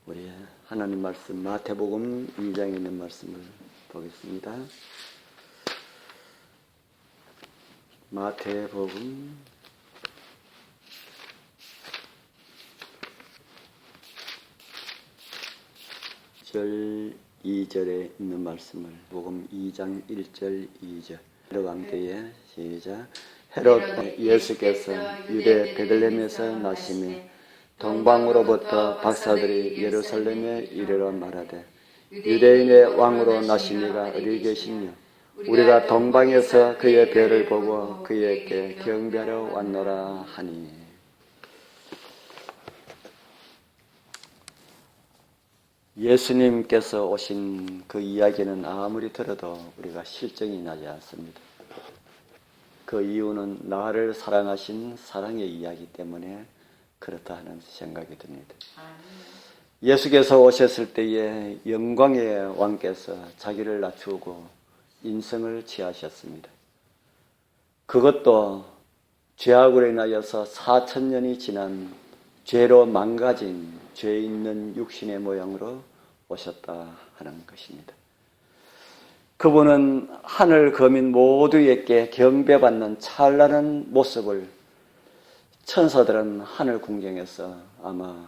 우리 하나님 말씀 마태복음 2장에 있는 말씀을 보겠습니다. 마태복음 2절에 있는 말씀을 복음 2장 1절 2절 헤롯 왕 때에 시작. 헤롯 예수께서 유대 베들레헴에서 나시며 동방으로부터 박사들이 예루살렘에 이르러 말하되 유대인의 왕으로 나신 이가 어디 계시며 우리가 동방에서 그의 별을 보고 그에게 경배하러 왔노라 하니. 예수님께서 오신 그 이야기는 아무리 들어도 우리가 실정이 나지 않습니다. 그 이유는 나를 사랑하신 사랑의 이야기 때문에 그렇다 하는 생각이 듭니다. 예수께서 오셨을 때에 영광의 왕께서 자기를 낮추고 인성을 취하셨습니다. 그것도 죄악으로 인하여서 4000년이 지난 죄로 망가진 죄 있는 육신의 모양으로 오셨다 하는 것입니다. 그분은 하늘 거민 모두에게 경배받는 찬란한 모습을 천사들은 하늘 궁경에서 아마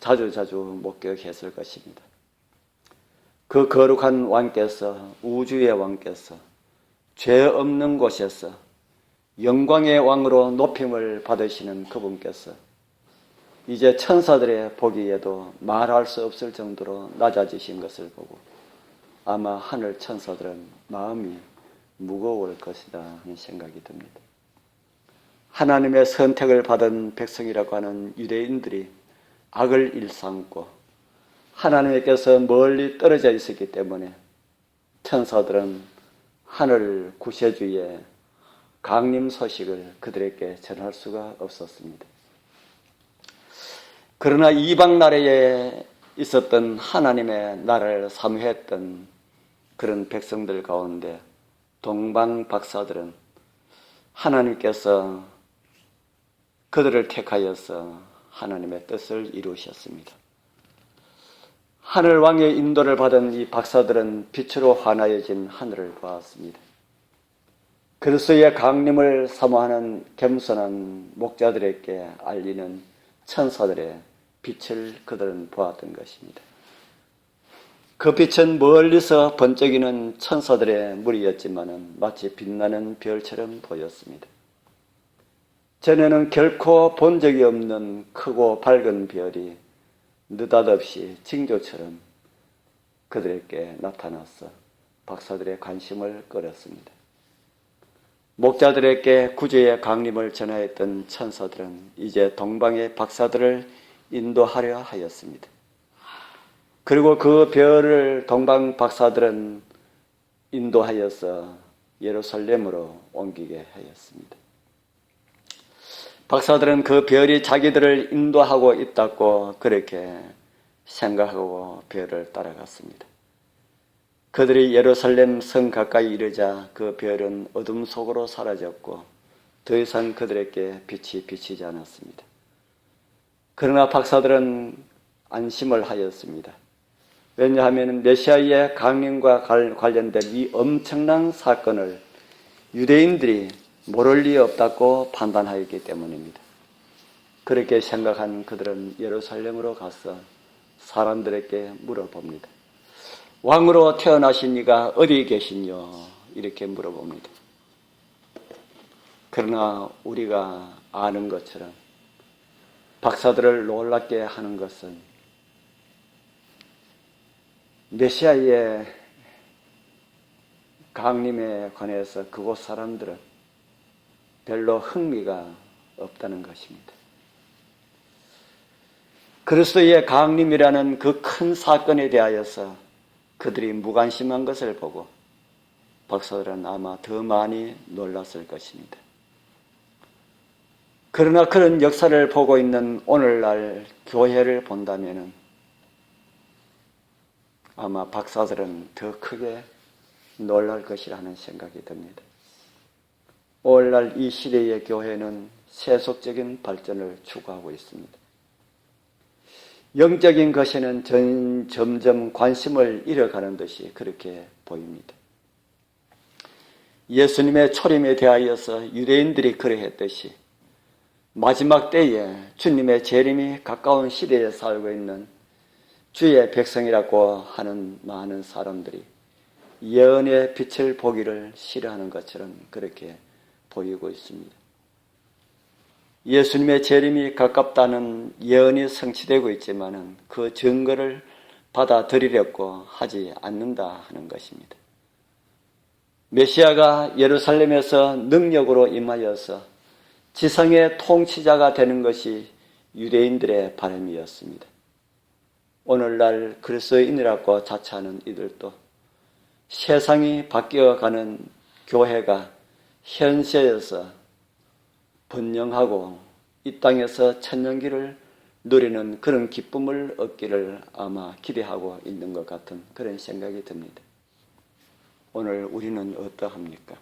자주 목격했을 것입니다. 그 거룩한 왕께서, 우주의 왕께서 죄 없는 곳에서 영광의 왕으로 높임을 받으시는 그분께서 이제 천사들의 보기에도 말할 수 없을 정도로 낮아지신 것을 보고 아마 하늘 천사들은 마음이 무거울 것이다 하는 생각이 듭니다. 하나님의 선택을 받은 백성이라고 하는 유대인들이 악을 일삼고 하나님께서 멀리 떨어져 있었기 때문에 천사들은 하늘 구세주의 강림 소식을 그들에게 전할 수가 없었습니다. 그러나 이방 나라에 있었던 하나님의 나라를 사모했던 그런 백성들 가운데 동방 박사들은 하나님께서 그들을 택하여서 하나님의 뜻을 이루셨습니다. 하늘 왕의 인도를 받은 이 박사들은 빛으로 환하여진 하늘을 보았습니다. 그리스도의 강림을 사모하는 겸손한 목자들에게 알리는 천사들의 빛을 그들은 보았던 것입니다. 그 빛은 멀리서 번쩍이는 천사들의 무리였지만 마치 빛나는 별처럼 보였습니다. 전에는 결코 본 적이 없는 크고 밝은 별이 느닷없이 징조처럼 그들에게 나타나서 박사들의 관심을 끌었습니다. 목자들에게 구주의 강림을 전하였던 천사들은 이제 동방의 박사들을 인도하려 하였습니다. 그리고 그 별을 동방 박사들은 인도하여서 예루살렘으로 옮기게 하였습니다. 박사들은 그 별이 자기들을 인도하고 있다고 그렇게 생각하고 별을 따라갔습니다. 그들이 예루살렘 성 가까이 이르자 그 별은 어둠 속으로 사라졌고 더 이상 그들에게 빛이 비치지 않았습니다. 그러나 박사들은 안심을 하였습니다. 왜냐하면 메시아의 강림과 관련된 이 엄청난 사건을 유대인들이 모를 리 없다고 판단하였기 때문입니다. 그렇게 생각한 그들은 예루살렘으로 가서 사람들에게 물어봅니다. 왕으로 태어나신 이가 어디 계시뇨? 이렇게 물어봅니다. 그러나 우리가 아는 것처럼 박사들을 놀랍게 하는 것은 메시아의 강림에 관해서 그곳 사람들은 별로 흥미가 없다는 것입니다. 그리스도의 강림이라는 그 큰 사건에 대하여서 그들이 무관심한 것을 보고 박사들은 아마 더 많이 놀랐을 것입니다. 그러나 그런 역사를 보고 있는 오늘날 교회를 본다면 아마 박사들은 더 크게 놀랄 것이라는 생각이 듭니다. 오늘날 이 시대의 교회는 세속적인 발전을 추구하고 있습니다. 영적인 것에는 점점 관심을 잃어가는 듯이 그렇게 보입니다. 예수님의 초림에 대하여서 유대인들이 그러했듯이 마지막 때에 주님의 재림이 가까운 시대에 살고 있는 주의 백성이라고 하는 많은 사람들이 예언의 빛을 보기를 싫어하는 것처럼 그렇게 보이고 있습니다. 예수님의 재림이 가깝다는 예언이 성취되고 있지만 그 증거를 받아들이려고 하지 않는다 하는 것입니다. 메시아가 예루살렘에서 능력으로 임하여서 지성의 통치자가 되는 것이 유대인들의 바람이었습니다. 오늘날 그리스도인이라고 자처하는 이들도 세상이 바뀌어가는 교회가 현세에서 번영하고 이 땅에서 천년기를 누리는 그런 기쁨을 얻기를 아마 기대하고 있는 것 같은 그런 생각이 듭니다. 오늘 우리는 어떠합니까?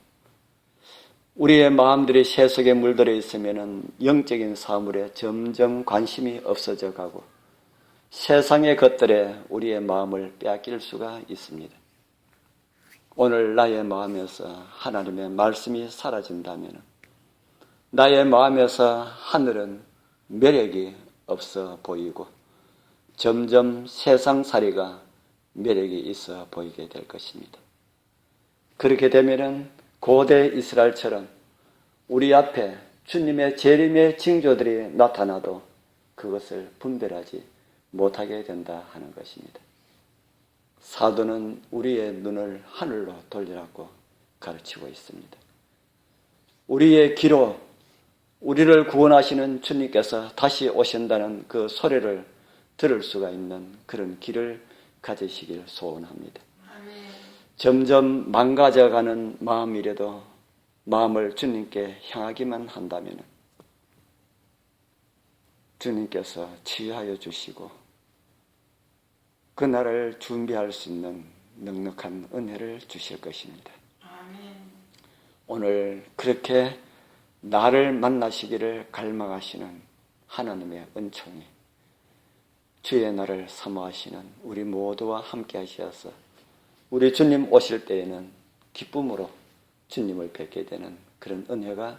우리의 마음들이 세속에 물들어 있으면 영적인 사물에 점점 관심이 없어져 가고 세상의 것들에 우리의 마음을 빼앗길 수가 있습니다. 오늘 나의 마음에서 하나님의 말씀이 사라진다면 나의 마음에서 하늘은 매력이 없어 보이고 점점 세상살이가 매력이 있어 보이게 될 것입니다. 그렇게 되면은 고대 이스라엘처럼 우리 앞에 주님의 재림의 징조들이 나타나도 그것을 분별하지 못하게 된다 하는 것입니다. 사도는 우리의 눈을 하늘로 돌리라고 가르치고 있습니다. 우리의 귀로 우리를 구원하시는 주님께서 다시 오신다는 그 소리를 들을 수가 있는 그런 길을 가지시길 소원합니다. 점점 망가져가는 마음이라도 마음을 주님께 향하기만 한다면 주님께서 치유하여 주시고 그날을 준비할 수 있는 넉넉한 은혜를 주실 것입니다. 오늘 그렇게 나를 만나시기를 갈망하시는 하나님의 은총이 주의 날을 사모하시는 우리 모두와 함께 하시어서 우리 주님 오실 때에는 기쁨으로 주님을 뵙게 되는 그런 은혜가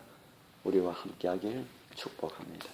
우리와 함께 하길 축복합니다.